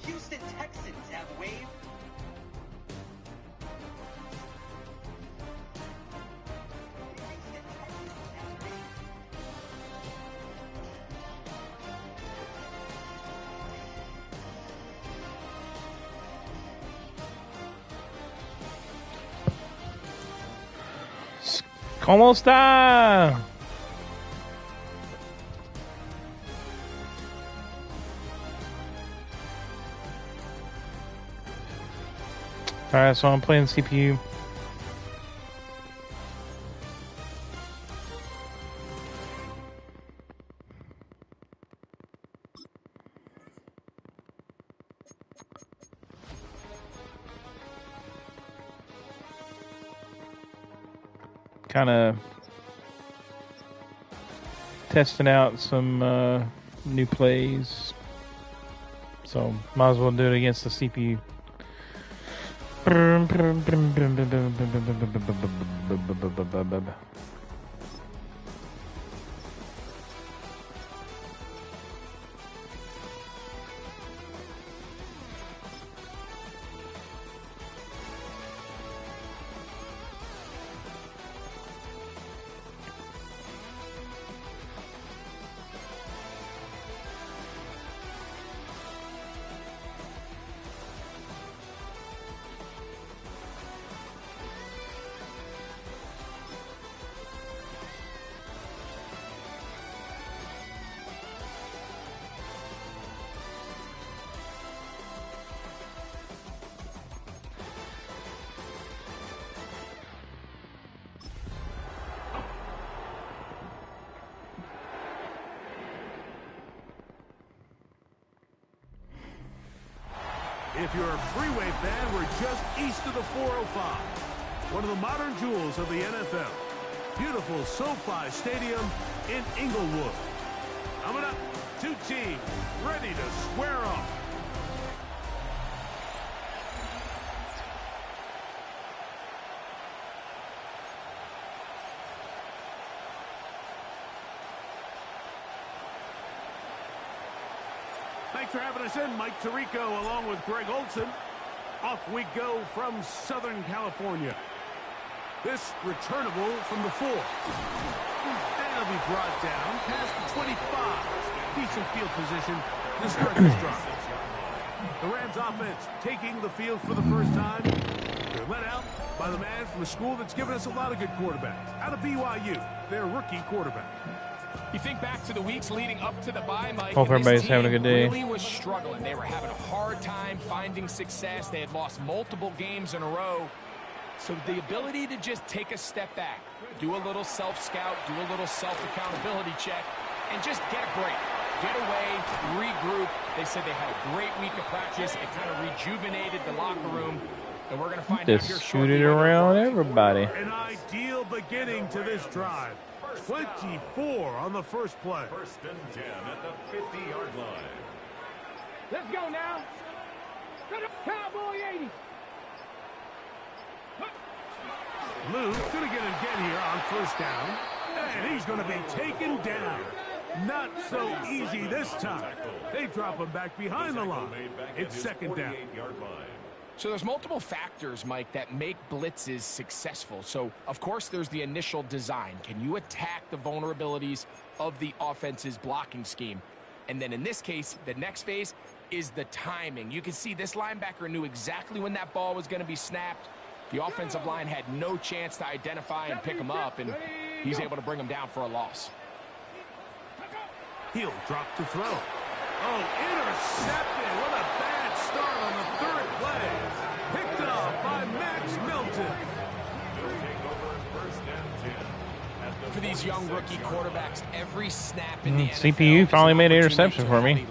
Houston Texans have waived. ¿Cómo está? Alright, so I'm playing CPU. Kind of testing out some new plays, so might as well do it against the CPU. If you're a freeway fan, we're just east of the 405. One of the modern jewels of the NFL. Beautiful SoFi Stadium in Inglewood. Coming up, two teams ready to square off. Thanks for having us in, Mike Tirico, along with Greg Olson. Off we go from Southern California. This returnable from the 4. And it'll be brought down past the 25. Decent field position to start this drive. The Rams offense taking the field for the first time. They're led out by the man from a school that's given us a lot of good quarterbacks. Out of BYU, their rookie quarterback. You think back to the weeks leading up to the bye, Mike. Hope everybody's having a good day. Really was struggling. They were having a hard time finding success. They had lost multiple games in a row. So the ability to just take a step back, do a little self-scout, do a little self-accountability check, and just get a break. Get away, regroup. They said they had a great week of practice. It kind of rejuvenated the locker room. And we're going to find out here Just shortly. shoot it around everybody. An ideal beginning to this drive. 24 on the first play. First and 10 at the 50-yard line. Let's go now. Cowboy 80. Lou's going to get it again here on first down. And he's going to be taken down. Not so easy this time. They drop him back behind the line. It's second down. So there's multiple factors, Mike, that make blitzes successful. So, of course, there's the initial design. Can you attack the vulnerabilities of the offense's blocking scheme? And then in this case, the next phase is the timing. You can see this linebacker knew exactly when that ball was going to be snapped. The offensive line had no chance to identify and pick him up, and he's able to bring him down for a loss. He'll drop to throw. Oh, intercepted. What a bad start on the third play. Picked up by Max Milton. For these young rookie quarterbacks, every snap in the CPU NFL finally made an is interception for me.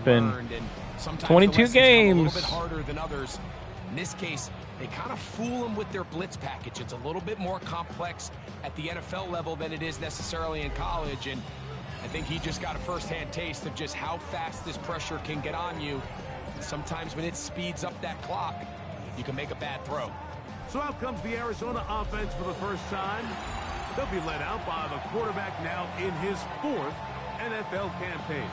Been learned, and sometimes 22 the lessons come a little games. bit harder than others. In this case, they kind of fool them with their blitz package. It's a little bit more complex at the NFL level than it is necessarily in college, and I think he just got a first-hand taste of just how fast this pressure can get on you. Sometimes when it speeds up that clock, you can make a bad throw. So out comes the Arizona offense for the first time. They'll be led out by the quarterback now in his 4th NFL campaign.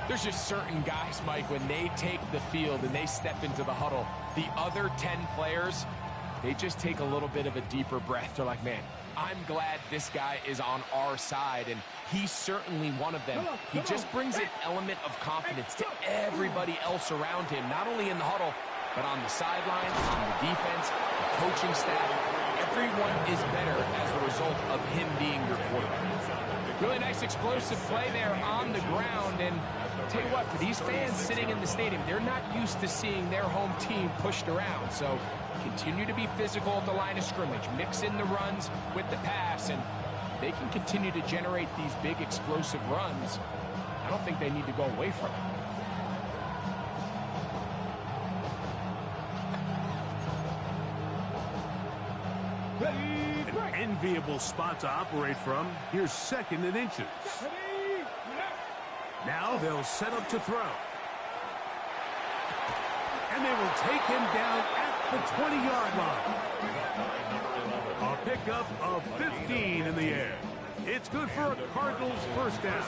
There's just certain guys, Mike, when they take the field and they step into the huddle, the other 10 players, they just take a little bit of a deeper breath. They're like, man, I'm glad this guy is on our side, and he's certainly one of them. He just brings an element of confidence to everybody else around him, not only in the huddle, but on the sideline, on the defense, the coaching staff. Everyone is better as the result of him being your quarterback. Really nice explosive play there on the ground, and I'll tell you what, for these fans sitting in the stadium, they're not used to seeing their home team pushed around, so continue to be physical at the line of scrimmage, mix in the runs with the pass, and they can continue to generate these big explosive runs. I don't think they need to go away from it. An enviable spot to operate from. Here's 2nd and inches. Now they'll set up to throw. And they will take him down at the 20-yard line. A pickup of 15 in the air. It's good for a Cardinals first down.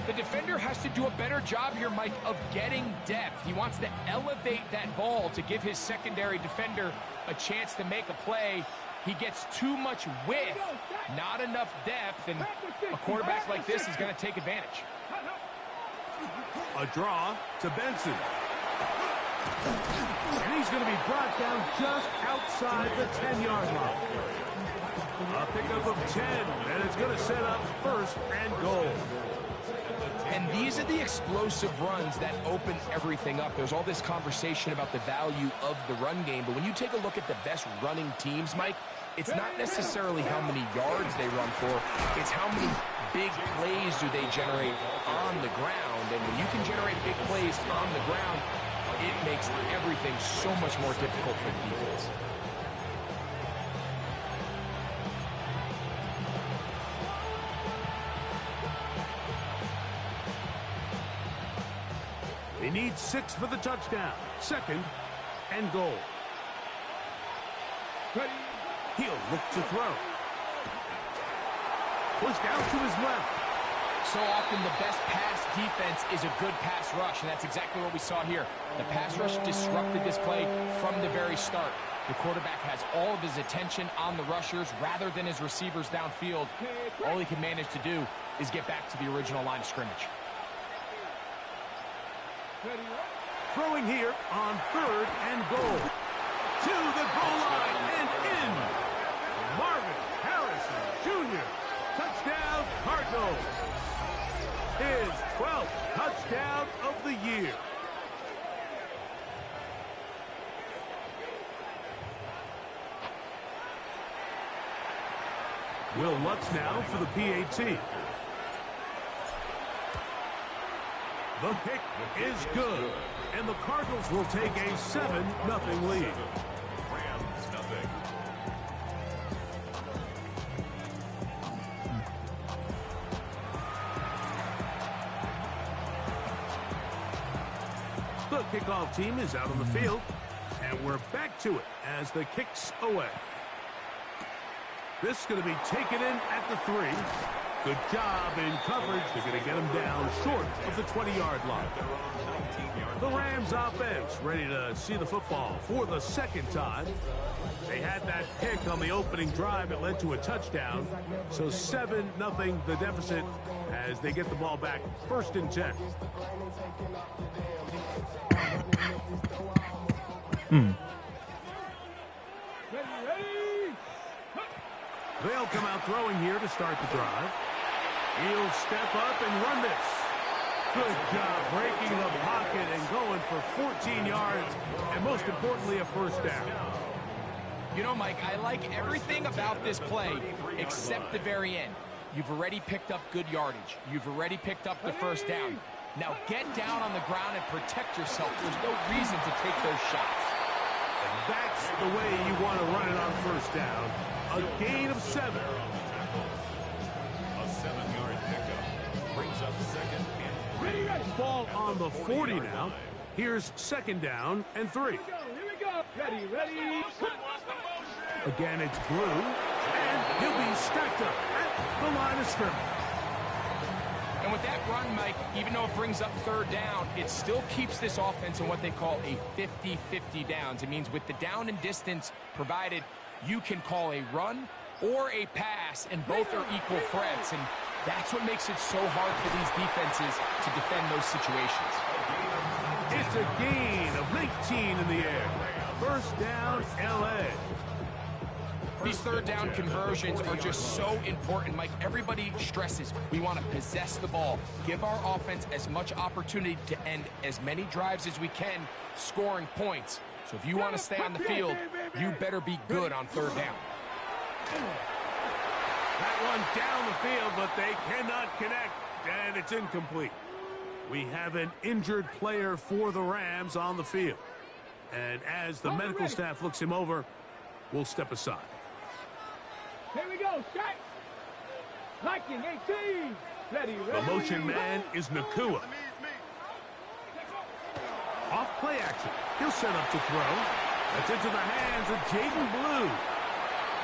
The defender has to do a better job here, Mike, of getting depth. He wants to elevate that ball to give his secondary defender a chance to make a play. He gets too much width, not enough depth, and a quarterback like this is going to take advantage. A draw to Benson. And he's going to be brought down just outside the 10-yard line. A pickup of 10, and it's going to set up 1st and goal. And these are the explosive runs that open everything up. There's all this conversation about the value of the run game, but when you take a look at the best running teams, Mike, it's not necessarily how many yards they run for, it's how many big plays do they generate on the ground. And when you can generate big plays on the ground, it makes everything so much more difficult for the defense. They need 6 for the touchdown. 2nd and goal. He'll look to throw. Pushed out to his left. So often the best pass defense is a good pass rush, and that's exactly what we saw here. The pass rush disrupted this play from the very start. The quarterback has all of his attention on the rushers rather than his receivers downfield. All he can manage to do is get back to the original line of scrimmage. Throwing here on 3rd and goal. To the goal line and in. Marvin Harrison Jr. Touchdown Cardinals. His 12th touchdown of the year. Will Lutz now for the PAT. The kick is good, and the Cardinals will take a 7-0 lead. Rams, nothing. The kickoff team is out on the field, and we're back to it as the kick's away. This is going to be taken in at the 3. Good job in coverage. They're going to get him down short of the 20-yard line. The Rams offense ready to see the football for the 2nd time. They had that pick on the opening drive. It led to a touchdown. So 7-0 the deficit as they get the ball back 1st and 10. They'll come out throwing here to start the drive. He'll step up and run this. Good job breaking the pocket and going for 14 yards, and most importantly, a 1st down. You know, Mike, I like everything about this play except the very end. You've already picked up good yardage. You've already picked up the 1st down. Now get down on the ground and protect yourself. There's no reason to take those shots. And that's the way you want to run it on 1st down. A gain of 7. A 7-yard pickup brings up 2nd and 3. Ball on the 40 now. Here's 2nd down and 3. Here we go. Ready. Again, it's Blue, and he'll be stacked up at the line of scrimmage. And with that run, Mike, even though it brings up third down, it still keeps this offense in what they call a 50-50 downs. It means with the down and distance provided, you can call a run or a pass, and both are equal threats. And that's what makes it so hard for these defenses to defend those situations. It's a gain of 19 in the air. First down, L.A. These third down conversions are just so important, Mike. Everybody stresses we want to possess the ball, give our offense as much opportunity to end as many drives as we can, scoring points. So if you want to stay on the field, you better be good on third down. That one down the field, but they cannot connect, and it's incomplete. We have an injured player for the Rams on the field. And as the medical staff looks him over, we'll step aside. Here we go, shot. Liking 18. Ready. The motion man is Nakua. Off play action. He'll set up to throw. That's into the hands of Jaden Blue.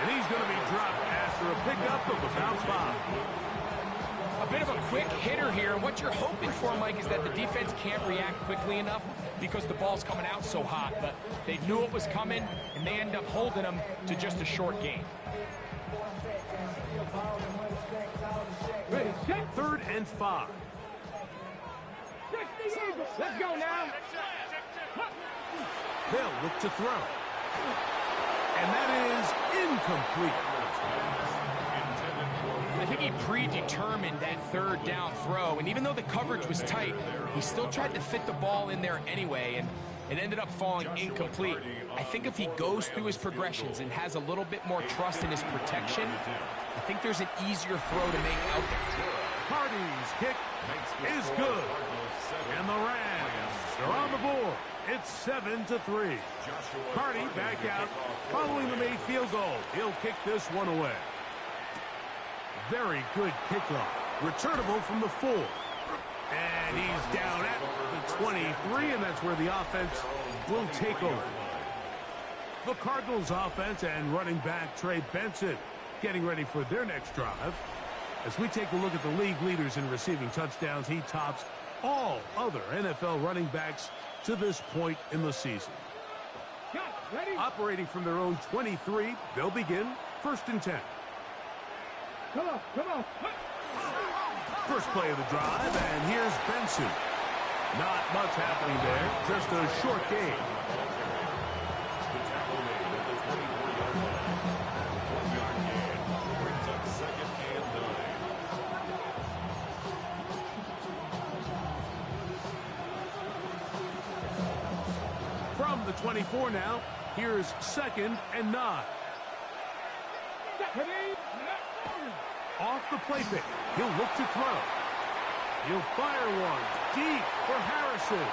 And he's going to be dropped after a pickup of about 5. A bit of a quick hitter here. What you're hoping for, Mike, is that the defense can't react quickly enough because the ball's coming out so hot. But they knew it was coming, and they end up holding them to just a short gain. Ready, set. 3rd and 5. Let's go now. They'll look to throw. And that is incomplete. I think he predetermined that third down throw, and even though the coverage was tight, he still tried to fit the ball in there anyway, and it ended up falling incomplete. I think if he goes through his progressions and has a little bit more trust in his protection, I think there's an easier throw to make out there. Hardy's kick is good. And the Rams are on the board. It's 7-3. Hardy back out following the made field goal. He'll kick this one away. Very good kickoff. Returnable from the 4. And he's down at the 23, and that's where the offense will take over. The Cardinals offense and running back Trey Benson getting ready for their next drive. As we take a look at the league leaders in receiving touchdowns, he tops all other NFL running backs to this point in the season. Operating from their own 23, they'll begin 1st and 10. Come on, come on. First play of the drive, and here's Benson. Not much happening there, just a short gain. From the 24 now, here's 2nd and 9. Off the play pick, he'll look to throw. He'll fire one deep for Harrison.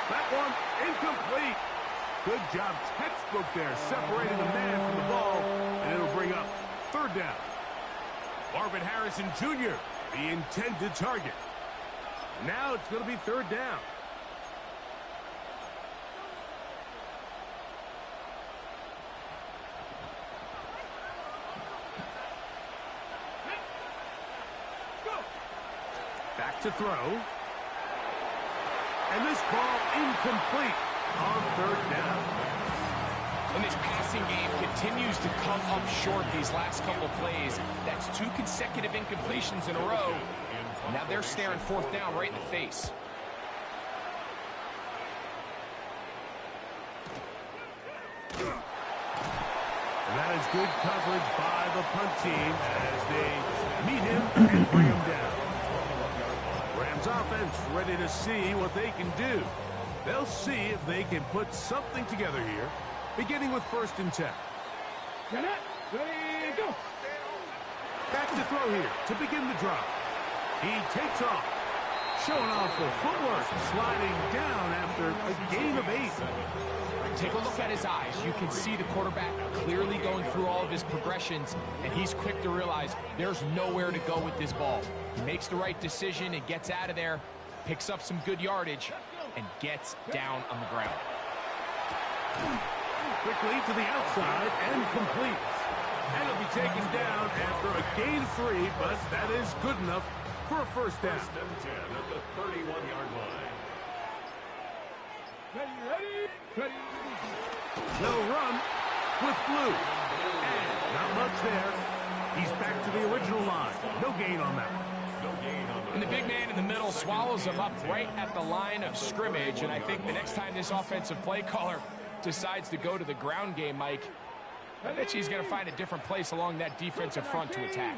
That one incomplete. Good job, textbook there, separating the man from the ball, and it'll bring up 3rd down. Marvin Harrison Jr., the intended target. Now it's going to be 3rd down. Back to throw. And this ball incomplete on 3rd down. And this passing game continues to come up short these last couple plays. That's 2 consecutive incompletions in a row. Now they're staring 4th down right in the face. And that is good coverage by the punt team as they meet him and bring him down. Rams offense ready to see what they can do. They'll see if they can put something together here, beginning with 1st and 10. Ready, go. Back to throw here to begin the drive. He takes off, showing off the footwork, sliding down after a gain of 8. Take a look at his eyes. You can see the quarterback clearly going through all of his progressions, and he's quick to realize there's nowhere to go with this ball. He makes the right decision and gets out of there, picks up some good yardage, and gets down on the ground. Quickly to the outside and complete. And he'll be taken down after a gain of 3, but that is good enough for a first down. First and 10 at the 31-yard line. Ready. They'll run with Blue. And not much there. He's back to the original line. No gain on that one. No gain on the And the big man in the middle swallows him up right at the line of scrimmage. And I think the next time this offensive play caller decides to go to the ground game, Mike, I bet you he's going to find a different place along that defensive front to attack.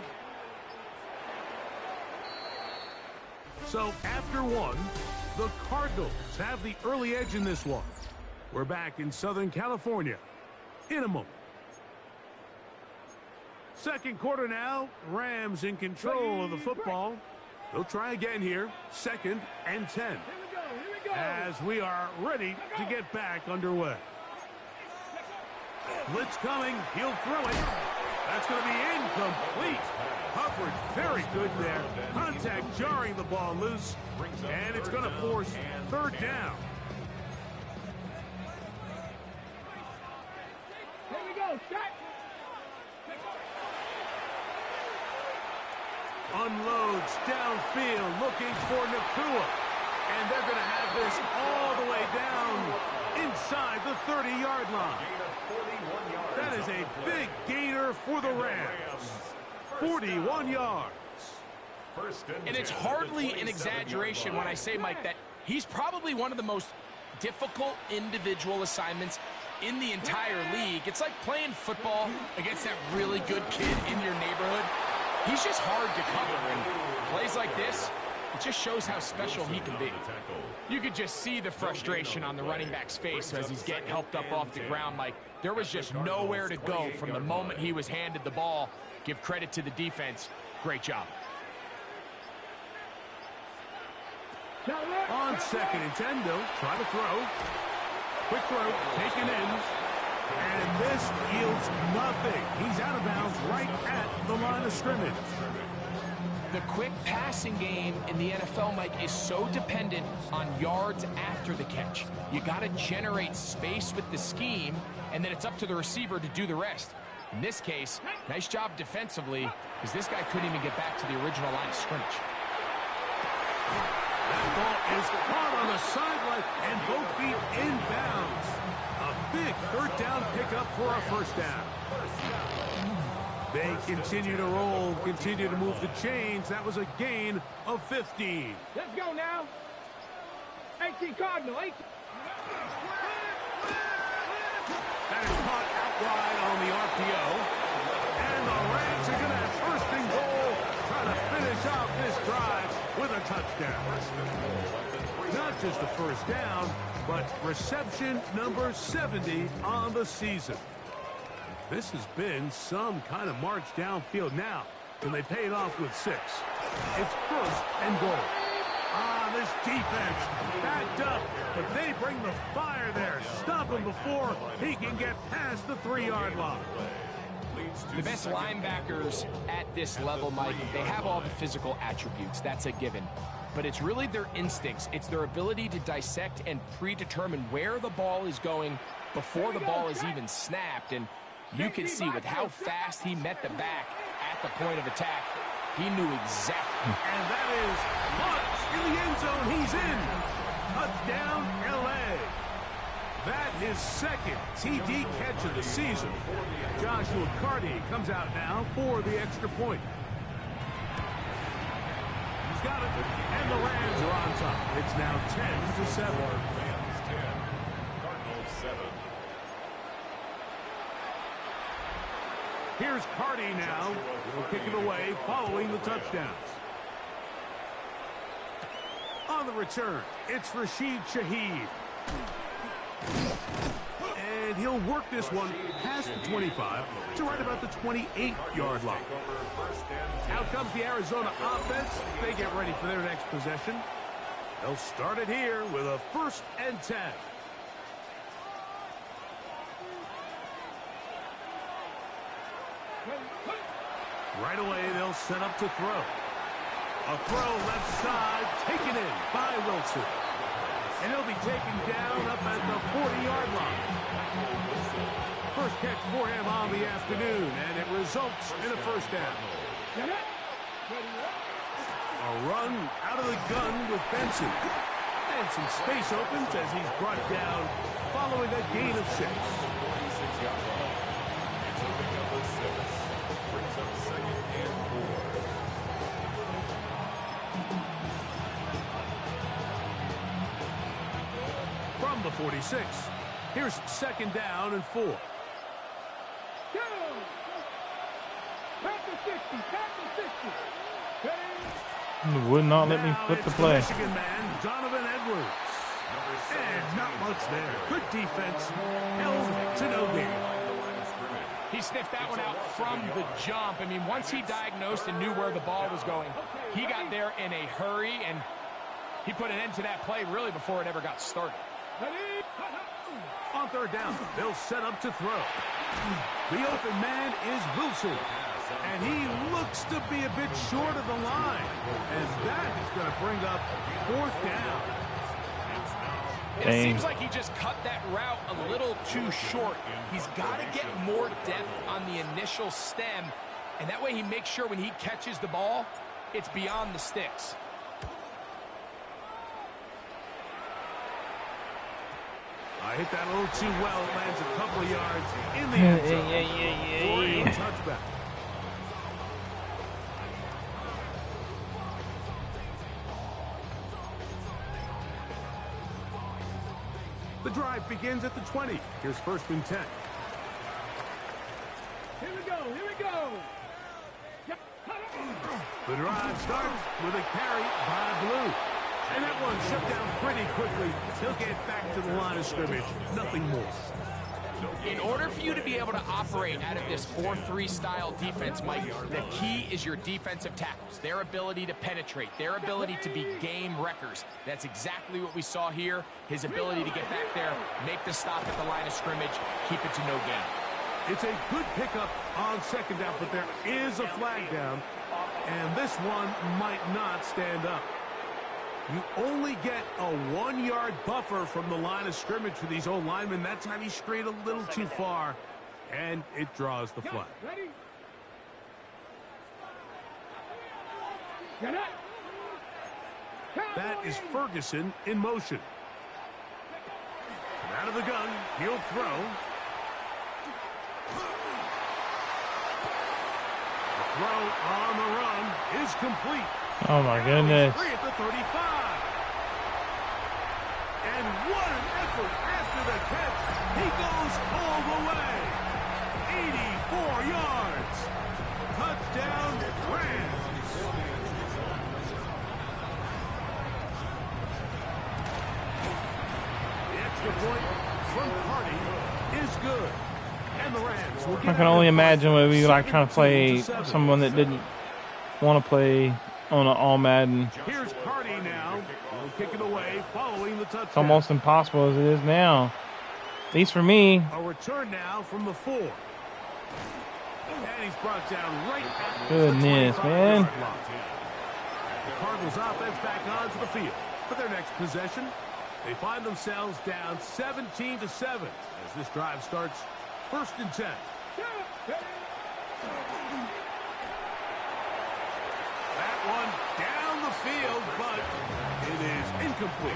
So after one, the Cardinals have the early edge in this one. We're back in Southern California in a moment. Second quarter now, Rams in control of the football. They'll try again here, 2nd and 10. Here we go. As we are ready to get back underway. Blitz coming, he'll throw it. That's going to be incomplete. Coverage very good there. Contact jarring the ball loose, and it's going to force 3rd down. Here we go. Shot. Unloads downfield, looking for Nakua. And they're going to have this all the way down inside the 30-yard line. That is a big gainer for the Rams. 41 yards. And it's hardly an exaggeration when I say, Mike, that he's probably one of the most difficult individual assignments in the entire league. It's like playing football against that really good kid in your neighborhood. He's just hard to cover, and plays like this, it just shows how special he can be. You could just see the frustration on the running back's face as he's getting helped up off the ground, Mike. There was just nowhere to go from the moment he was handed the ball. Give credit to the defense. Great job. On 2nd and 10, they'll try to throw. Quick throw, taken in. And this yields nothing. He's out of bounds right at the line of scrimmage. The quick passing game in the NFL, Mike, is so dependent on yards after the catch. You got to generate space with the scheme, and then it's up to the receiver to do the rest. In this case, nice job defensively, because this guy couldn't even get back to the original line of scrimmage. That ball is caught on the sideline, and both feet inbounds. A big 3rd down pickup for a first down. They continue to roll, continue to move the chains. That was a gain of 15. Let's go now. 18 Cardinal. 18. That is caught out wide on the RPO. And the Rams are going to have 1st and goal, trying to finish off this drive with a touchdown. Not just a first down, but reception number 70 on the season. This has been some kind of march downfield now, and they pay it off with 6. It's 1st and goal. This defense backed up, but they bring the fire there. Stop him before he can get past the 3-yard line. The best linebackers at this level, Mike, they have all the physical attributes. That's a given. But it's really their instincts. It's their ability to dissect and predetermine where the ball is going before the ball is even snapped. And you can see with how fast he met the back at the point of attack, he knew exactly. And that is launched in the end zone. He's in. Touchdown, L.A. That is 2nd TD catch of the season. Joshua Cardi comes out now for the extra point. He's got it. And the Rams are on top. It's now 10-7. Rams 10, Cardinals 7. Here's Cardi now. He'll kick it away following the touchdowns. On the return, it's Rashid Shaheed. And he'll work this one past the 25 to right about the 28-yard line. Out comes the Arizona offense. They get ready for their next possession. They'll start it here with a 1st and 10. Right away, they'll set up to throw. A throw left side, taken in by Wilson. And he'll be taken down up at the 40-yard line. First catch for him on the afternoon, and it results in a first down. A run out of the gun with Benson. And some space opens as he's brought down following a gain of 6. 46-yard run. It's a pickup of 6. Brings up 2nd and 4. From the 46, here's 2nd down and 4. Go! Back to 60, back to 60. He would not let me Now flip the it's play. Michigan man, Donovan Edwards. And not much there. Good defense. Held to no gain. He sniffed that one out from the jump. I mean, once he diagnosed and knew where the ball was going, he got there in a hurry, and he put an end to that play really before it ever got started. On 3rd down, they'll set up to throw. The open man is Wilson. And he looks to be a bit short of the line. And that is going to bring up 4th down. It seems like he just cut that route a little too short. He's got to get more depth on the initial stem, and that way he makes sure when he catches the ball, it's beyond the sticks. I hit that a little too well. It lands a couple of yards in the end zone. For a touchback. The drive begins at the 20. Here's 1st and 10. Here we go, here we go. The drive starts with a carry by Blue. And that one shut down pretty quickly. He'll get back to the line of scrimmage. Nothing more. In order for you to be able to operate out of this 4-3 style defense, Mike, the key is your defensive tackles, their ability to penetrate, their ability to be game wreckers. That's exactly what we saw here. His ability to get back there, make the stop at the line of scrimmage, keep it to no gain. It's a good pickup on 2nd down, but there is a flag down, and this one might not stand up. You only get a 1-yard buffer from the line of scrimmage for these old linemen. That time he strayed a little too far, and it draws the flag. Ready? Get up. That is Ferguson in motion. And out of the gun, he'll throw. The throw on the run is complete. Oh my goodness. Free at the 35. And what an effort after the catch. He goes all the way. 84 yards. Touchdown, Rams. The extra point from Hardy is good. And the Rams will get I can only imagine what it would be like trying to play someone that didn't want to play on an all Madden. Here's Hardy now. He'll kick it away following the touchdown. It's almost impossible as it is now. At least for me. A return now from the 4. And he's brought down right at Goodness, the man. The Cardinals offense back onto the field for their next possession. They find themselves down 17-7 as this drive starts 1st and 10. That one down the field, but it is incomplete.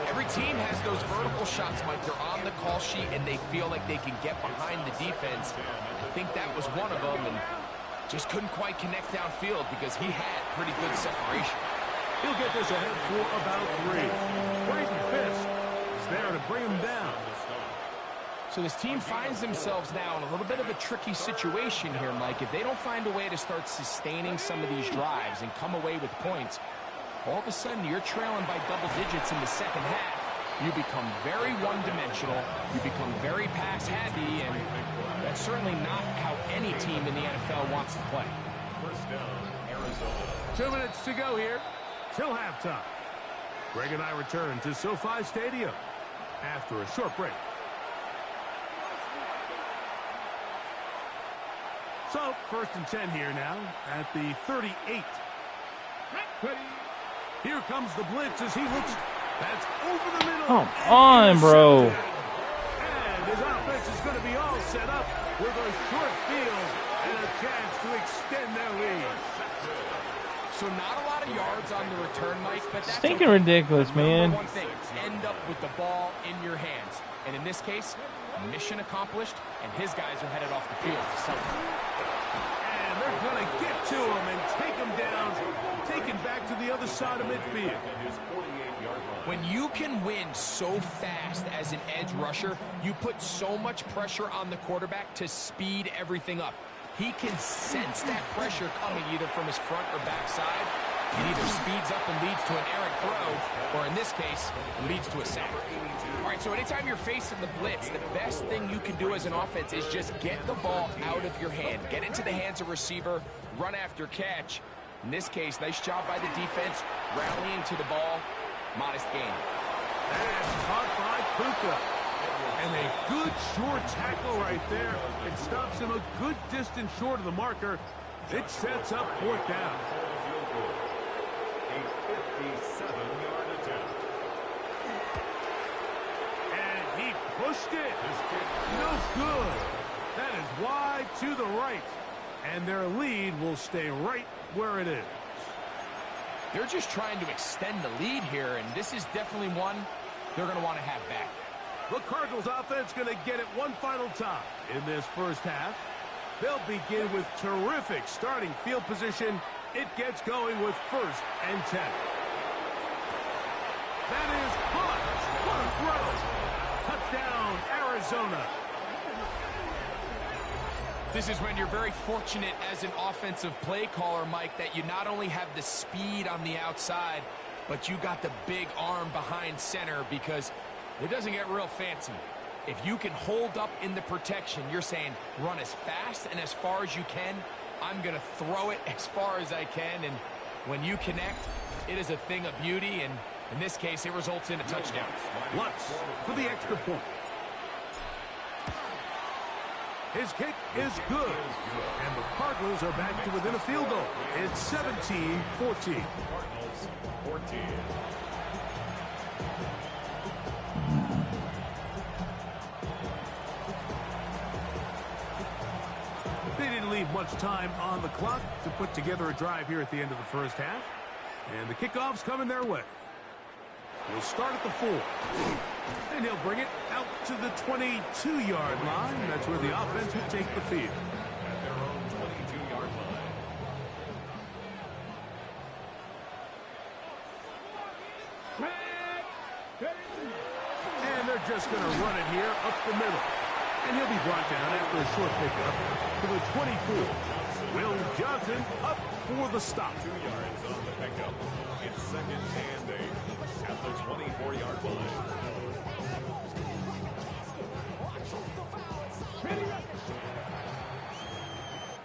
Every team has those vertical shots, Mike. They're on the call sheet, and they feel like they can get behind the defense. I think that was one of them, and just couldn't quite connect downfield because he had pretty good separation. He'll get this ahead for about 3. Braden Fisk is there to bring him down. So this team finds themselves now in a little bit of a tricky situation here, Mike. If they don't find a way to start sustaining some of these drives and come away with points, all of a sudden you're trailing by double digits in the 2nd half. You become very one-dimensional. You become very pass-happy, and that's certainly not how any team in the NFL wants to play. 1st down, Arizona. 2 minutes to go here till halftime. Greg and I return to SoFi Stadium after a short break. So, 1st and 10 here now at the 38. Here comes the blitz as he looks. That's over the middle. Come on, bro. And his offense is going to be all set up with a short field and a chance to extend their lead. So not a lot of yards on the return, Mike, but that's Stinking okay. ridiculous, The man. number one thing, end up with the ball in your hands. And in this case, mission accomplished, and his guys are headed off the field to celebrate. And they're going to get to him and take him down, taken back to the other side of midfield. When you can win so fast as an edge rusher, you put so much pressure on the quarterback to speed everything up. He can sense that pressure coming either from his front or back side. It either speeds up and leads to an errant throw, or in this case, leads to a sack. All right, so anytime you're facing the blitz, the best thing you can do as an offense is just get the ball out of your hand. Get into the hands of receiver, run after catch. In this case, nice job by the defense, rallying to the ball. Modest gain. That's caught by Puka. And a good short tackle right there. It stops him a good distance short of the marker. It sets up fourth down. A 57-yard attempt. And he pushed it. No good. That is wide to the right. And their lead will stay right where it is. They're just trying to extend the lead here, and this is definitely one they're going to want to have back. The Cardinals offense going to get it one final time in this first half. They'll begin with terrific starting field position. It gets going with 1st and 10. That is caught. What a throw. Touchdown, Arizona. This is when you're very fortunate as an offensive play caller, Mike, that you not only have the speed on the outside, but you got the big arm behind center, because it doesn't get real fancy. If you can hold up in the protection, you're saying run as fast and as far as you can. I'm going to throw it as far as I can, and when you connect, it is a thing of beauty, and in this case, it results in a touchdown. Lutz for the extra point. His kick is good, and the Cardinals are back to within a field goal. It's 17-14. Cardinals 14. They didn't leave much time on the clock to put together a drive here at the end of the first half. And the kickoff's coming their way. He'll start at the 4. And he'll bring it out to the 22-yard line. That's where the offense will take the field. At their own 22-yard line. And they're just going to run it here up the middle. And he'll be brought down after a short pickup to the 24. Will Johnson up for the stop. 2 yards on the pickup. It's 2nd and 8 at the 24-yard line.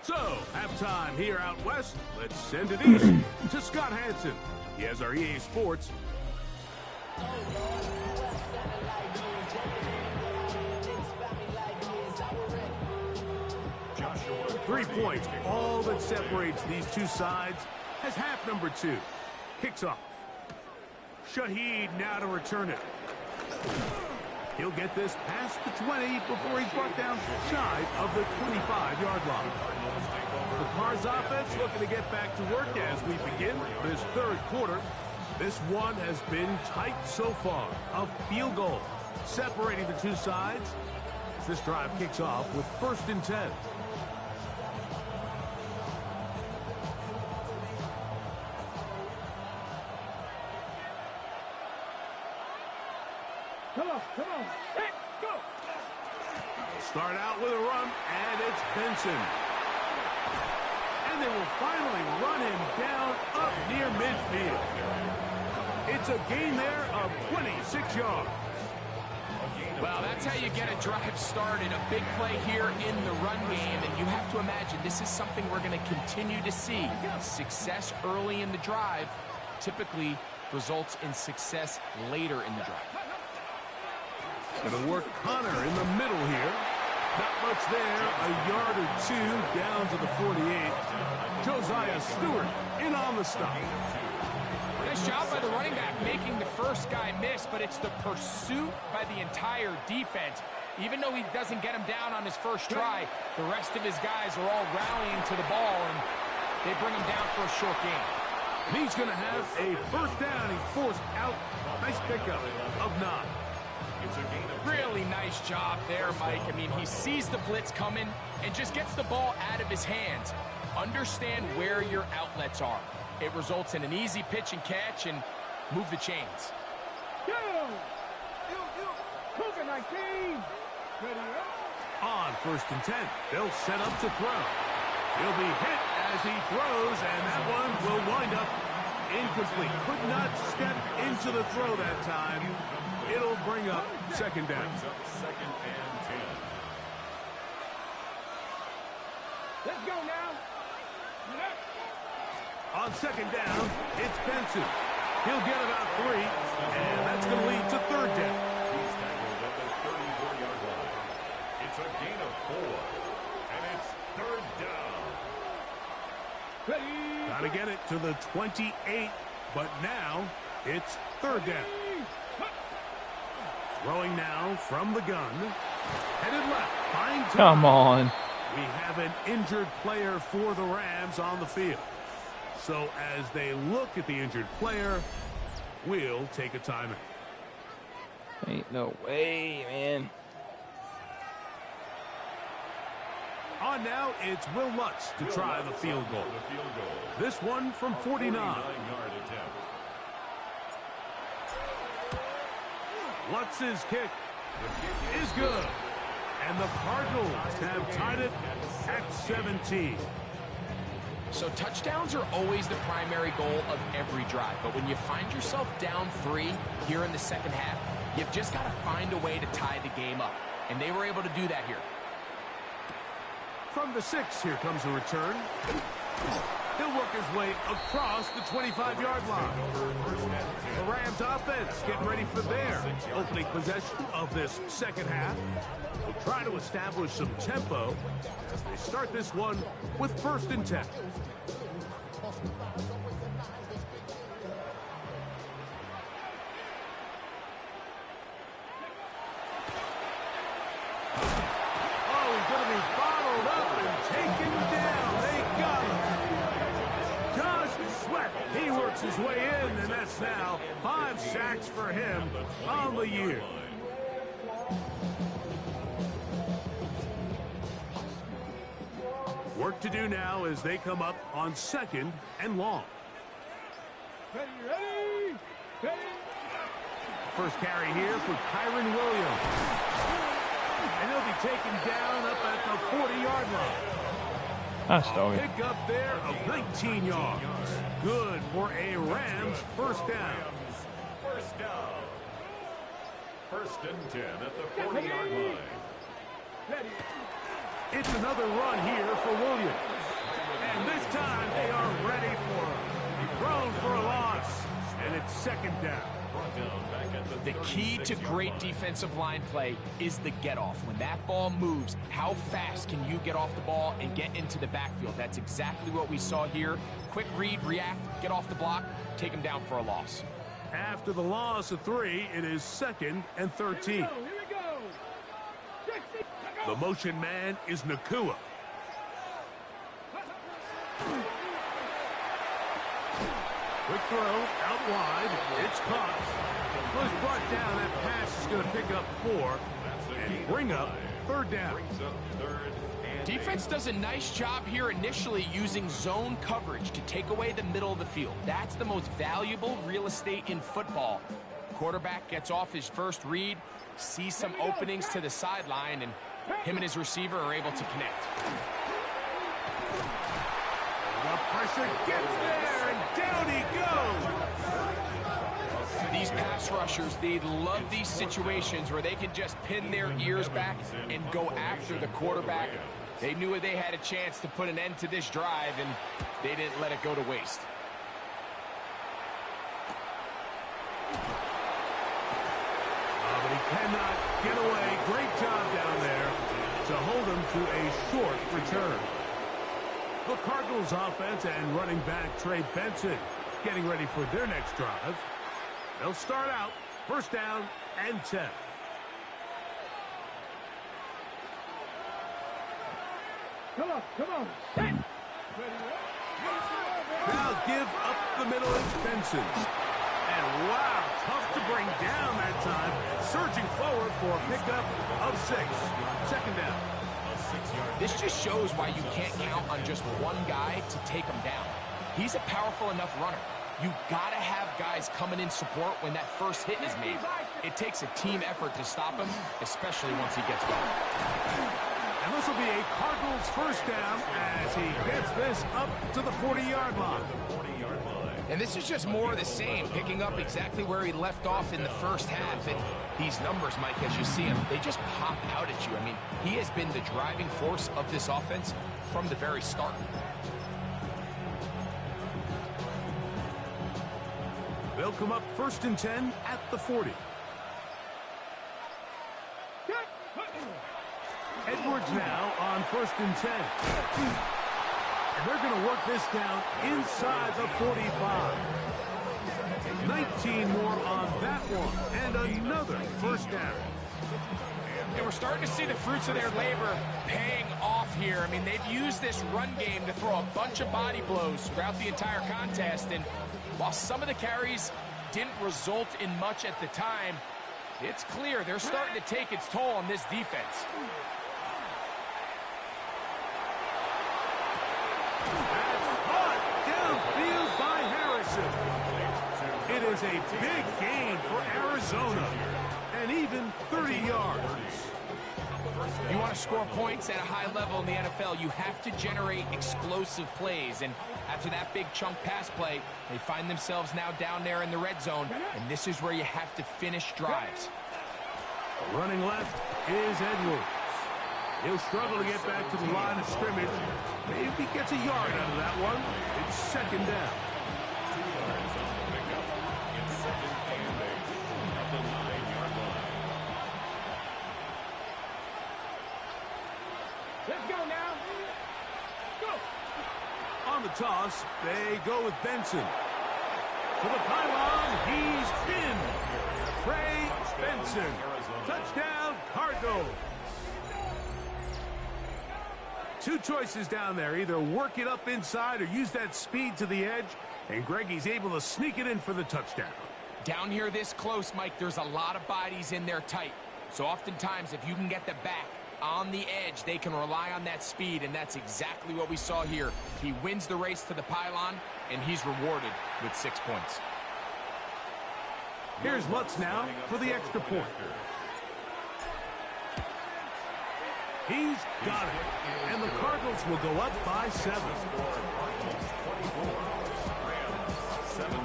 So, halftime here out west. Let's send it east to Scott Hansen. He has our EA Sports. Joshua 3 points, all that separates these two sides, as half number 2 kicks off. Shaheed now to return it. He'll get this past the 20 before he's brought down shy of the 25-yard line. The Cards offense looking to get back to work as we begin this third quarter. This one has been tight so far. A field goal separating the two sides as this drive kicks off with 1st and 10. Come on. Hey, go. Start out with a run, and it's Benson. And they will finally run him down up near midfield. It's a gain there of 26 yards. Well, that's how you get a drive started. A big play here in the run game, and you have to imagine this is something we're going to continue to see. Success early in the drive typically results in success later in the drive. Gonna work Connor in the middle here. Not much there. A yard or 2 down to the 48. Josiah Stewart in on the stop. Nice job by the running back making the first guy miss, but it's the pursuit by the entire defense. Even though he doesn't get him down on his first try, the rest of his guys are all rallying to the ball, and they bring him down for a short gain. And he's going to have a first down. He's forced out. Nice pickup of 9. Really nice job there, Mike. I mean, he sees the blitz coming and just gets the ball out of his hands. Understand where your outlets are. It results in an easy pitch and catch and move the chains. On 1st and 10, they'll set up to throw. He'll be hit as he throws, and that one will wind up incomplete. Could not step into the throw that time. It'll bring up 2nd down. Second and 10. Let's go now. On 2nd down, it's Benson. He'll get about 3, and that's going to lead to 3rd down. He's tackled at the 34-yard line. It's a gain of 4, and it's 3rd down. Got to get it to the 28, but now it's 3rd down. Throwing now from the gun. Headed left. Fine time. Come on. We have an injured player for the Rams on the field. So as they look at the injured player, we'll take a timeout. Ain't no way, man. On now, it's Will Lutz to try the field goal. This one from 49. 49-yard attempt. Lutz's kick is good. And the Cardinals have tied it at 17. So touchdowns are always the primary goal of every drive. But when you find yourself down 3 here in the second half, you've just got to find a way to tie the game up. And they were able to do that here. From the 6, here comes a return. He'll work his way across the 25-yard line. The Rams offense getting ready for their opening possession of this second half. We'll try to establish some tempo as they start this one with 1st and 10. His way in, and that's now 5 sacks for him on the year. Work to do now as they come up on 2nd and long. Ready. First carry here for Kyron Williams. And he'll be taken down up at the 40-yard line. Nice dog. Pick up there of 19 yards. Good for a Rams first down. First down. 1st and 10 at the 40-yard line. It's another run here for Williams. And this time they are ready for him. Thrown for a loss. And it's 2nd down. The key to great defensive line play is the get-off. When that ball moves, how fast can you get off the ball and get into the backfield? That's exactly what we saw here. Quick read, react, get off the block, take him down for a loss. After the loss of 3, it is 2nd and 13. Here we go. The motion man is Nakua. Quick throw, out wide, it's caught. Was brought down, that pass is going to pick up 4 and bring up 3rd down. Defense does a nice job here initially using zone coverage to take away the middle of the field. That's the most valuable real estate in football. Quarterback gets off his first read, sees some openings to the sideline, and him and his receiver are able to connect. The pressure gets there, and down he goes. These pass rushers, they love these situations where they can just pin their ears back and go after the quarterback. They knew they had a chance to put an end to this drive, and they didn't let it go to waste. But he cannot get away. Great job down there to hold him to a short return. The Cardinals offense and running back Trey Benson getting ready for their next drive. They'll start out 1st down and 10. Come on. Now give up the middle. It's Benson. And wow, tough to bring down that time. Surging forward for a pickup of 6. Second down. This just shows why you can't count on just one guy to take him down. He's a powerful enough runner. You gotta have guys coming in support when that first hit is made. It takes a team effort to stop him, especially once he gets going. And this will be a Cardinals first down as he gets this up to the 40-yard line. And this is just more of the same, picking up exactly where he left off in the first half. And these numbers, Mike, as you see him, they just pop out at you. I mean, he has been the driving force of this offense from the very start. They'll come up 1st and 10 at the 40. Edwards now on 1st and 10. And they're going to work this down inside the 45. 19 more on that one. And another first down. And we're starting to see the fruits of their labor paying off here. I mean, they've used this run game to throw a bunch of body blows throughout the entire contest. And while some of the carries didn't result in much at the time, it's clear they're starting to take its toll on this defense. That's caught downfield by Harrison. It is a big gain for Arizona. And even 30 yards. If you want to score points at a high level in the NFL, you have to generate explosive plays. And after that big chunk pass play, they find themselves now down there in the red zone. And this is where you have to finish drives. Running left is Edwards. He'll struggle to get back to the line of scrimmage. Maybe he gets a yard out of that one. It's 2nd down. Let's go now. Go. On the toss, they go with Benson. To the pylon, he's in. Trey Benson. Touchdown, Cardinals. 2 choices down there. Either work it up inside or use that speed to the edge. And Greggy's able to sneak it in for the touchdown. Down here this close, Mike, there's a lot of bodies in there tight. So oftentimes, if you can get the back on the edge, they can rely on that speed, and that's exactly what we saw here. He wins the race to the pylon, and he's rewarded with 6 points. Here's Lutz now for the extra point. He's got it, and the Cardinals will go up by 7. 17.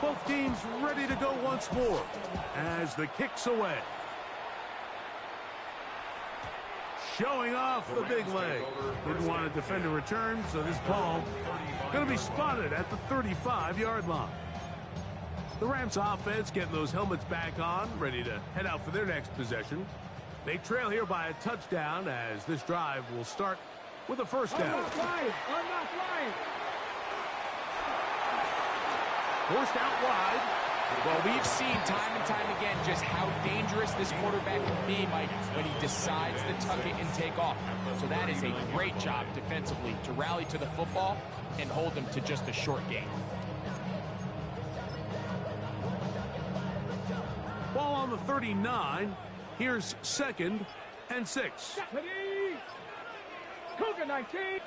Both teams ready to go once more as the kick's away. Showing off the big leg. Didn't want to defend a return, so this ball going to be spotted at the 35-yard line. The Rams offense getting those helmets back on, ready to head out for their next possession. They trail here by a touchdown as this drive will start with a first down. I'm not flying. Forced out wide. Well, we've seen time and time again just how dangerous this quarterback can be, Mike, when he decides to tuck it and take off. So that is a great job defensively to rally to the football and hold him to just a short gain. Ball on the 39. Here's 2nd and 6. Deputy. Cougar 19.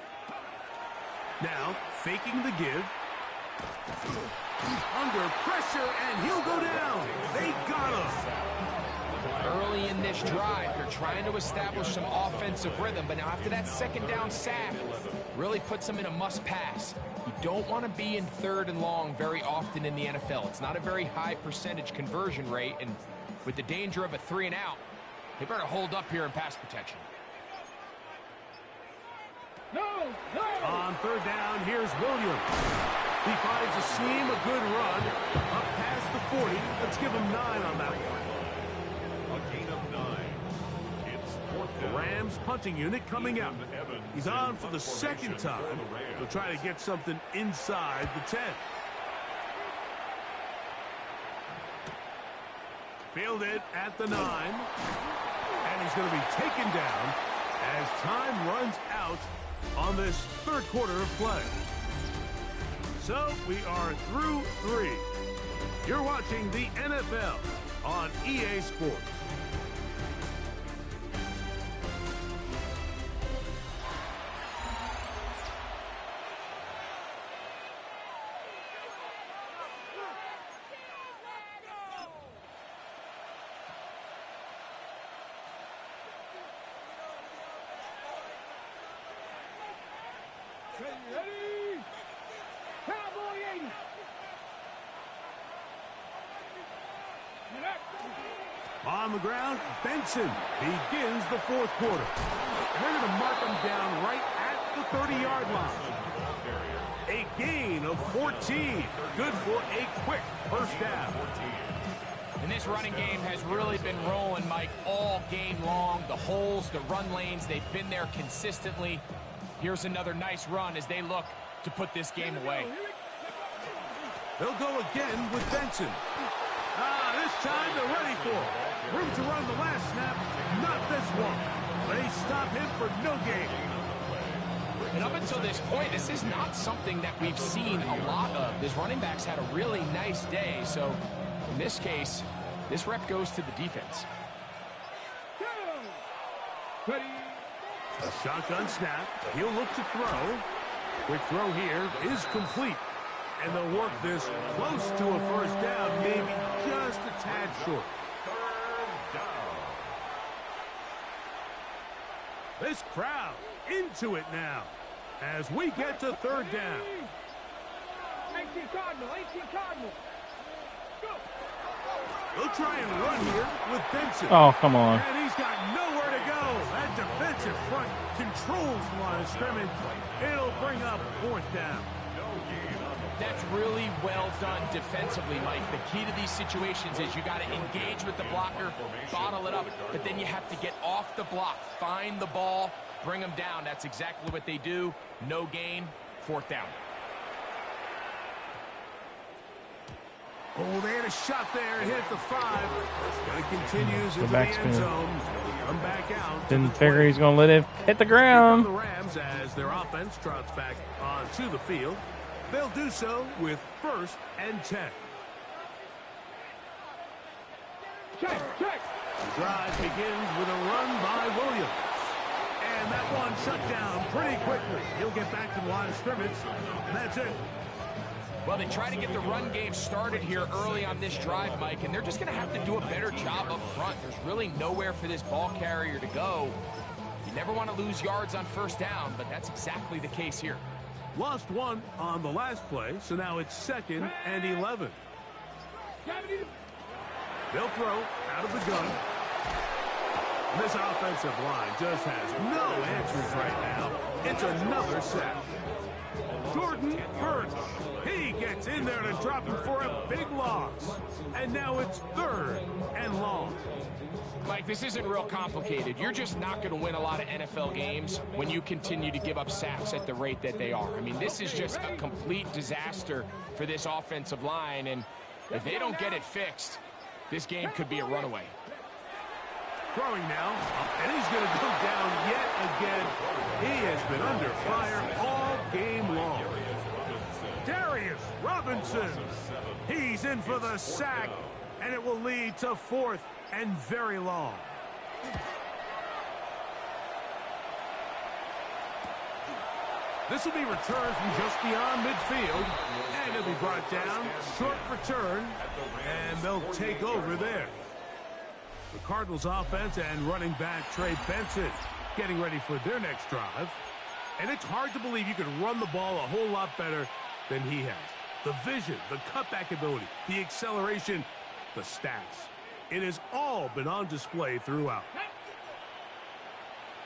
Now faking the give. Under pressure, and he'll go down. They got him. Early in this drive, they're trying to establish some offensive rhythm, but now after that 2nd down sack, really puts them in a must-pass. You don't want to be in 3rd and long very often in the NFL. It's not a very high percentage conversion rate, and with the danger of a 3 and out, they better hold up here in pass protection. No. On 3rd down, here's Williams. He finds a seam, a good run, up past the 40. Let's give him 9 on that one. A gain of 9. It's 4th The down. Rams punting unit coming out. He's on for the 2nd time. He'll try to get something inside the 10. Fielded at the 9. And he's going to be taken down as time runs out on this third quarter of play. So we are through 3. You're watching the NFL on EA Sports. Ready? Cowboy 80. On the ground, Benson begins the fourth quarter. And they're going to mark him down right at the 30-yard line. A gain of 14. Good for a quick first down. And this running game has really been rolling, Mike, all game long. The holes, the run lanes, they've been there consistently. Here's another nice run as they look to put this game away. They'll go again with Benson. This time they're ready for it. Room to run the last snap, not this one. They stop him for no gain. And up until this point, this is not something that we've seen a lot of. This running back's had a really nice day, so in this case, this rep goes to the defense. Ready? A shotgun snap. He'll look to throw. Quick throw here is complete. And they'll work this close to a first down, maybe just a tad short. Third down. This crowd into it now as we get to third down. 18 Cardinals, 18 Cardinals. Go. They'll try and run here with Benson. Oh, come on. And he's got nowhere to go. That defensive front controls the line of scrimmage. It'll bring up fourth down. That's really well done defensively, Mike. The key to these situations is you got to engage with the blocker, bottle it up, but then you have to get off the block, find the ball, bring them down. That's exactly what they do. No gain, fourth down. Oh, they had a shot there. Hit the 5. And it continues into the backspin. end zone. Come back out. Didn't figure he's going to let it hit the Here come ground. the Rams as their offense trots back onto the field. They'll do so with 1st and 10. Check, check. The drive begins with a run by Williams. And that one shut down pretty quickly. He'll get back to the line of scrimmage, and that's it. Well, they try to get the run game started here early on this drive, Mike, and they're just going to have to do a better job up front. There's really nowhere for this ball carrier to go. You never want to lose yards on first down, but that's exactly the case here. Lost one on the last play, so now it's 2nd and 11. They'll throw out of the gun. This offensive line just has no answers right now. It's another sack. Jordan Hurts. He gets in there to drop him for a big loss. And now it's 3rd and long. Mike, this isn't real complicated. You're just not going to win a lot of NFL games when you continue to give up sacks at the rate that they are. I mean, this is just a complete disaster for this offensive line, and if they don't get it fixed, this game could be a runaway. Throwing now, and he's going to go down yet again. He has been under fire all game long. Darius Robinson. He's in for the sack, and it will lead to 4th and very long. This will be returned from just beyond midfield, and it'll be brought down. Short return, and they'll take over there. The Cardinals offense and running back Trey Benson getting ready for their next drive. And it's hard to believe you could run the ball a whole lot better than he has. The vision, the cutback ability, the acceleration, the stats. It has all been on display throughout.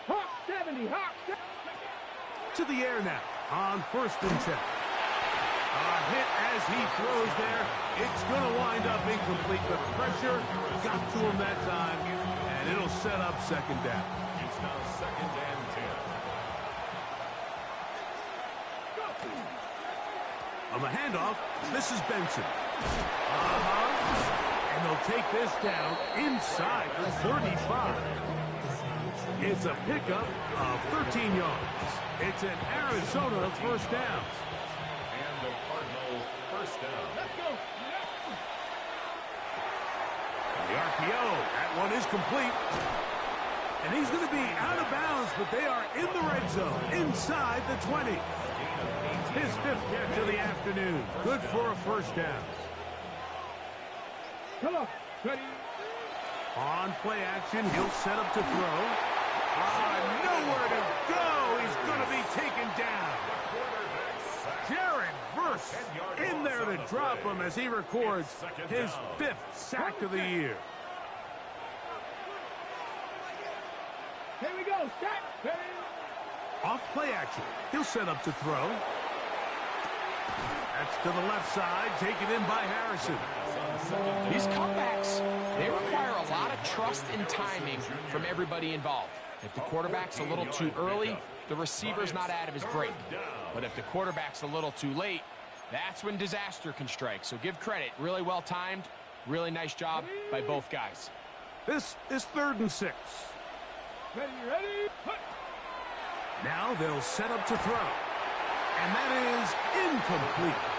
Hawk 70, Hawk 70. To the air now on 1st and 10. A hit as he throws there. It's going to wind up incomplete, but pressure got to him that time, and it'll set up 2nd down. It's now 2nd and 10. On the handoff, this is Benson. And they'll take this down inside the 35. It's a pickup of 13 yards. It's an Arizona first down. And the Cardinals first down. Let's go. The RPO, that one is complete. And he's going to be out of bounds, but they are in the red zone, inside the 20. His 5th catch of the afternoon. Good for a first down. Come on. Ready. On play action, he'll set up to throw. Nowhere to go. He's going to be taken down. Jared Verse in there to drop him as he records his 5th sack of the year. Here we go. Set. Ready. Off play action, he'll set up to throw. That's to the left side, taken in by Harrison. These cutbacks, they require a lot of trust and timing from everybody involved. If the quarterback's a little too early, the receiver's not out of his break. But if the quarterback's a little too late, that's when disaster can strike. So give credit, really well timed, really nice job by both guys. This is 3rd and 6. Ready. Ready. Put. Now they'll set up to throw. And that is incomplete.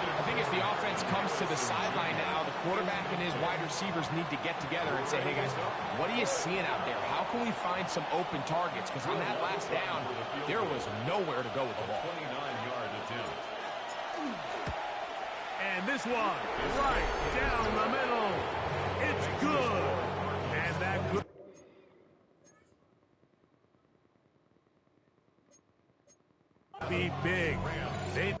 I think as the offense comes to the sideline now, the quarterback and his wide receivers need to get together and say, hey guys, what are you seeing out there? How can we find some open targets? Because on that last down, there was nowhere to go with the ball. 29-yard attempt. And this one, right down the middle. It's good. And that good. Be big. They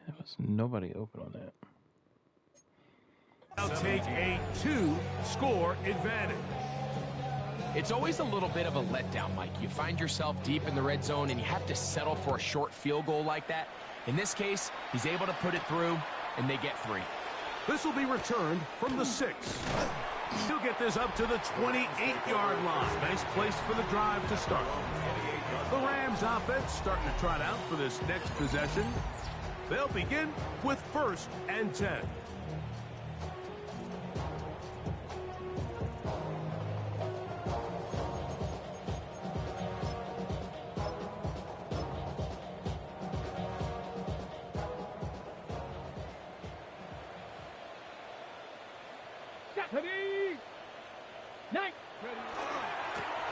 There was nobody open on that. now take a 2-score advantage. It's always a little bit of a letdown, Mike. You find yourself deep in the red zone and you have to settle for a short field goal like that. In this case, he's able to put it through and they get 3. This will be returned from the 6. He'll get this up to the 28-yard line. Nice place for the drive to start. The Rams offense starting to trot out for this next possession. They'll begin with 1st and 10. Ready. 9.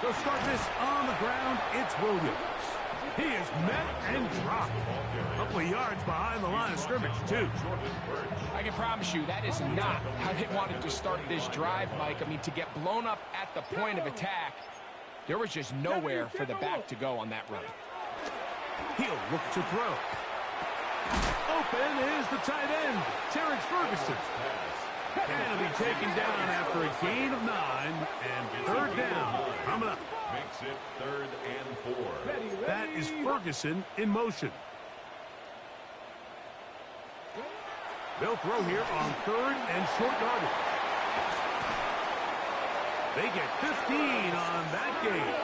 To start this on the ground, it's Williams. He is met and dropped. A couple of yards behind the line of scrimmage, too. I can promise you that is not how they wanted to start this drive, Mike. I mean, to get blown up at the point of attack, there was just nowhere for the back to go on that run. He'll look to throw. Open is the tight end, Terrence Ferguson. And he'll be taken down after a gain of 9 and 3rd down. Coming up. Makes it 3rd and 4. That is Ferguson in motion. They'll throw here on 3rd and short yardage. They get 15 on that gain.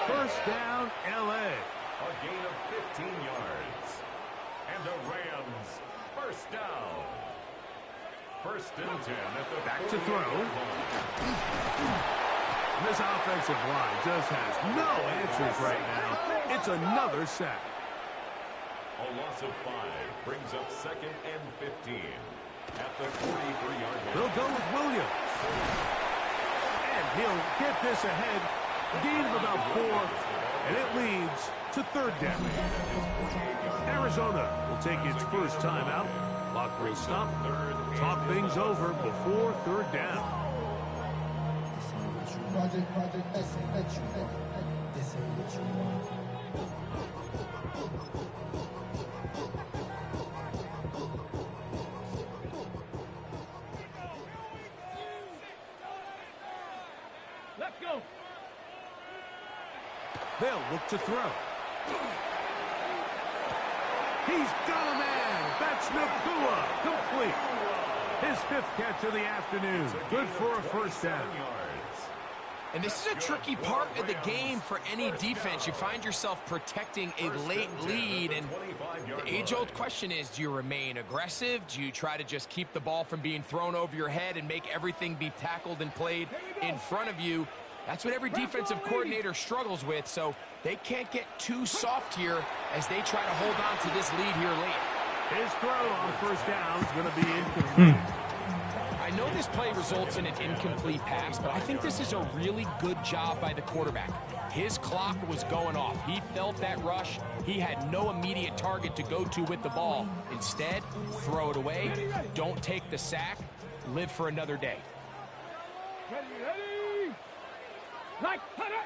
First down, L.A. A gain of 15 yards. And the Rams first down. 1st and 10 at the Back to throw. This offensive line just has no answers right now. It's another sack. A loss of 5 brings up 2nd and 15 at the 43-yard line. They'll go with Williams. And he'll get this ahead. Gain of about 4, and it leads to 3rd down. Arizona will take its first timeout. Clock will stop. Talk things over before 3rd down. Let's go. They'll look to throw. He's got a man. That's Nakua. Complete. His 5th catch of the afternoon. Good for a first down. And this is a tricky part of the game for any defense. You find yourself protecting a late lead, and the age-old question is, do you remain aggressive? Do you try to just keep the ball from being thrown over your head and make everything be tackled and played in front of you? That's what every defensive coordinator struggles with, so they can't get too soft here as they try to hold on to this lead here late. His throw on first down is going to be incomplete. I know this play results in an incomplete pass, but I think this is a really good job by the quarterback. His clock was going off. He felt that rush. He had no immediate target to go to with the ball. Instead, throw it away. Don't take the sack. Live for another day.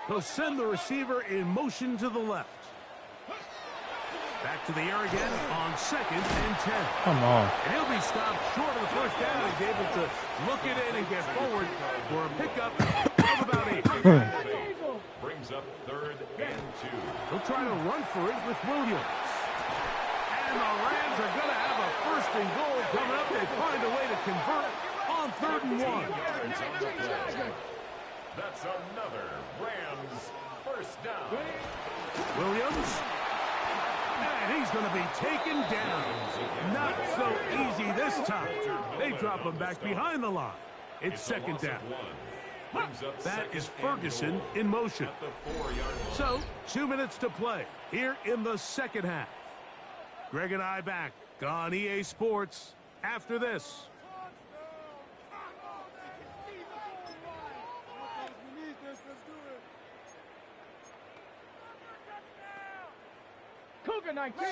He'll send the receiver in motion to the left. Back to the air again on 2nd and 10. Come on. And he'll be stopped short of the first down. He's able to look it in and get forward for a pickup of about 8. Brings up 3rd and 2. He'll try to run for it with Williams. And the Rams are going to have a 1st and goal coming up. They find a way to convert on 3rd and 1. That's another Rams first down. Williams. And he's going to be taken down. Not so easy this time. They drop him back behind the line. It's 2nd down. That is Ferguson in motion. So, 2 minutes to play here in the 2nd half. Greg and I back on EA Sports after this.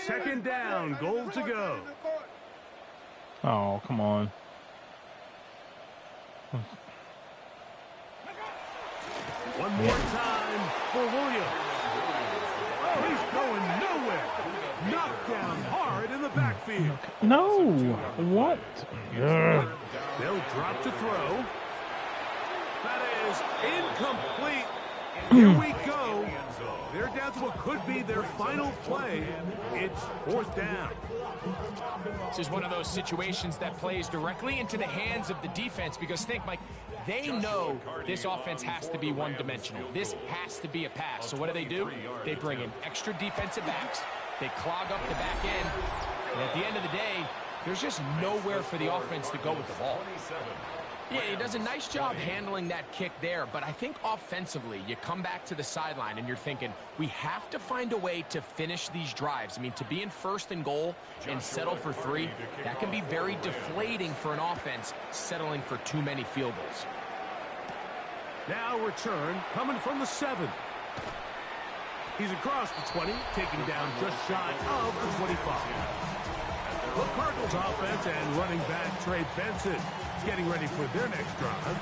Second down, goal to go. Oh, come on. One more time for Williams. He's going nowhere. Knocked down hard in the backfield. No. What? They'll drop to throw. That is incomplete. Here we go. They're down to what could be their final play. It's 4th down. This is one of those situations that plays directly into the hands of the defense because think, Mike, they know this offense has to be one-dimensional. This has to be a pass. So what do? They bring in extra defensive backs. They clog up the back end. And at the end of the day, there's just nowhere for the offense to go with the ball. Yeah, he does a nice job handling that kick there, but I think offensively, you come back to the sideline and you're thinking, we have to find a way to finish these drives. I mean, to be in 1st and goal and settle for 3, that can be very deflating for an offense settling for too many field goals. Now return coming from the 7. He's across the 20, taking down just shy of the 25. The Cardinals offense and running back Trey Benson getting ready for their next drive.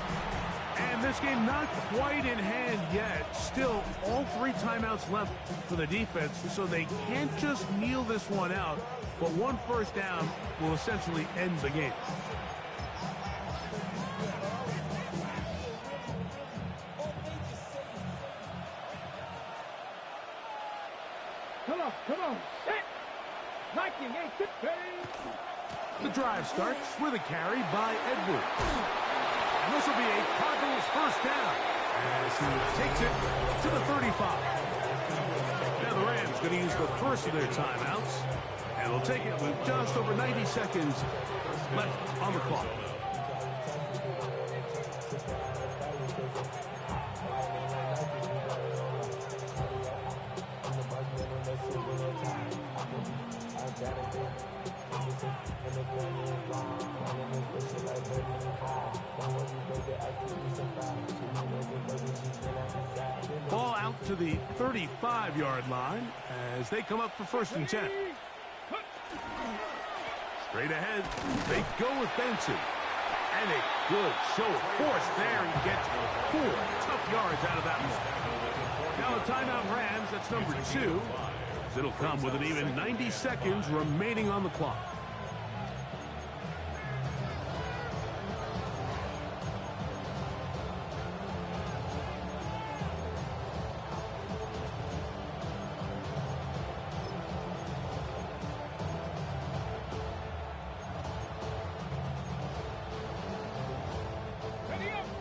And this game not quite in hand yet. Still, all 3 timeouts left for the defense, so they can't just kneel this one out. But 1 first down will essentially end the game. Come on. Set. The drive starts with a carry by Edwards. And this will be a Cardinals first down as he takes it to the 35. Now the Rams going to use the first of their timeouts, and they'll take it with just over 90 seconds left on the clock. Ball out to the 35-yard line as they come up for 1st and 10. Straight ahead, they go with Benson. And a good show of force there. He gets 4 tough yards out of that one. Now a timeout Rams. That's number 2. It'll come with an even 90 seconds remaining on the clock.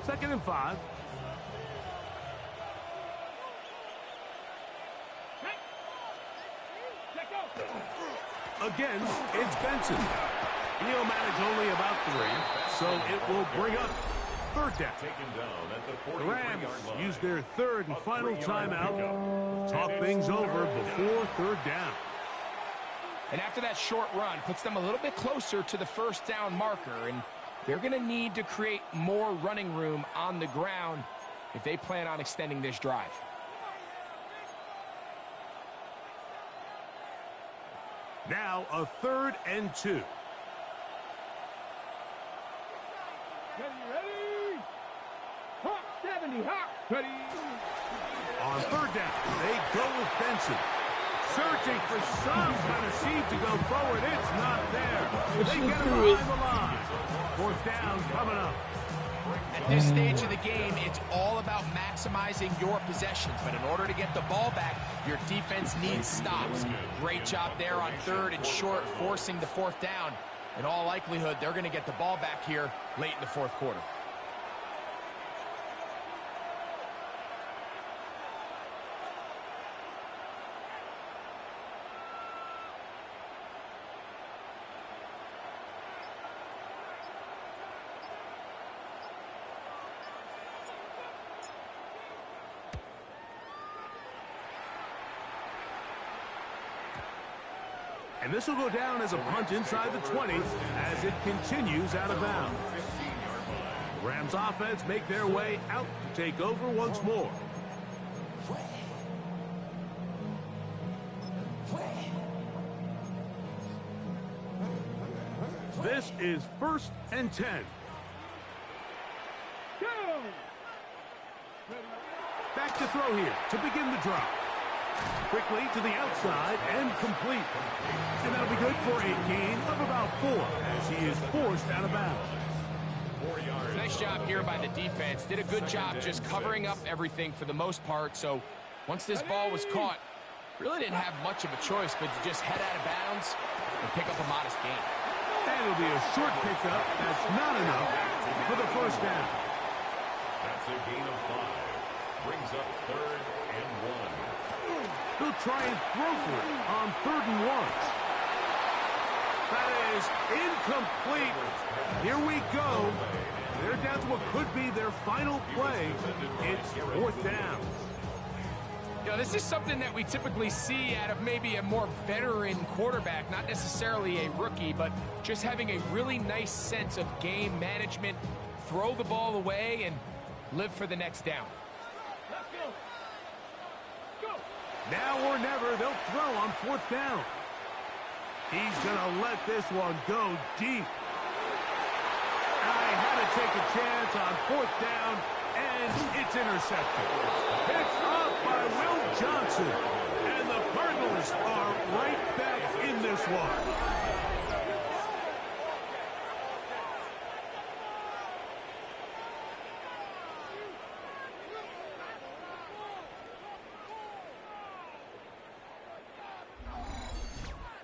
Second and 5. Again, it's Benson. He'll manage only about 3, so it will bring up third down. The Rams use their third and final timeout. Talk things over before third down. And after that short run, puts them a little bit closer to the first down marker, and they're going to need to create more running room on the ground if they plan on extending this drive. Now a 3rd and 2. Ready? Hot 70, hot. Ready? On third down, they go with Benson. Searching for some kind of seed to go forward. It's not there. They get him behind the line. 4th down coming up. At this stage of the game, it's all about maximizing your possessions. But in order to get the ball back, your defense needs stops. Great job there on 3rd and short, forcing the 4th down. In all likelihood, they're going to get the ball back here late in the 4th quarter. And this will go down as a punt inside the 20 as it continues out of bounds. The Rams offense make their way out to take over once more. This is 1st and 10. Go! Back to throw here to begin the drive. Quickly to the outside and complete. And that'll be good for a gain of about 4 as he is forced out of bounds. Nice job here by the defense. Did a good job just covering up everything for the most part. So once this ball was caught, really didn't have much of a choice but to just head out of bounds and pick up a modest gain. And it'll be a short pickup. That's not enough for the 1st down. That's a gain of 5. Brings up 3rd and 1. He'll try and throw for it on 3rd and 1. That is incomplete. Here we go. They're down to what could be their final play. It's 4th down. You know, this is something that we typically see out of maybe a more veteran quarterback, not necessarily a rookie, but just having a really nice sense of game management, throw the ball away, and live for the next down. Let's go. Go! Now or never, they'll throw on 4th down. He's going to let this one go deep. I had to take a chance on 4th down, and it's intercepted. Picked off by Will Johnson, and the Cardinals are right back in this one.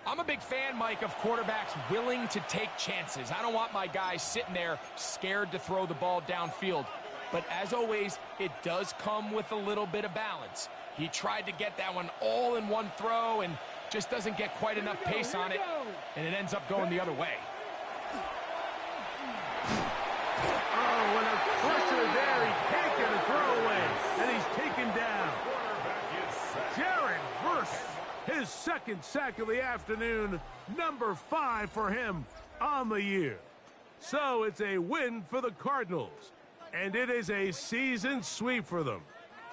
I'm a big fan, Mike, of quarterbacks willing to take chances. I don't want my guys sitting there scared to throw the ball downfield. But as always, it does come with a little bit of balance. He tried to get that one all in one throw and just doesn't get quite enough pace on it, and it ends up going the other way. Oh, and a pressure there. He can't get a throwaway, and he's taken down. Jared Verse. His 2nd sack of the afternoon, number 5 for him on the year. So it's a win for the Cardinals, and it is a season sweep for them.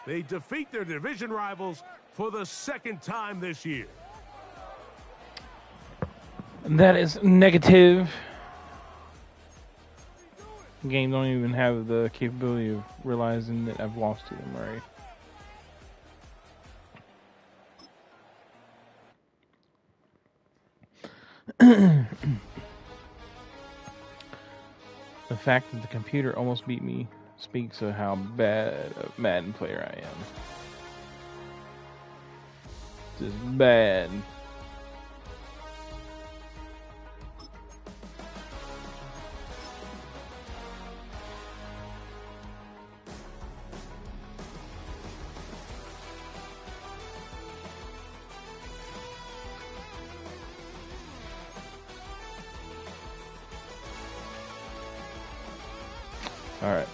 They defeat their division rivals for the 2nd time this year. That is negative. The game don't even have the capability of realizing that I've lost to them, right? The fact that the computer almost beat me speaks of how bad a Madden player I am. Just bad. All right.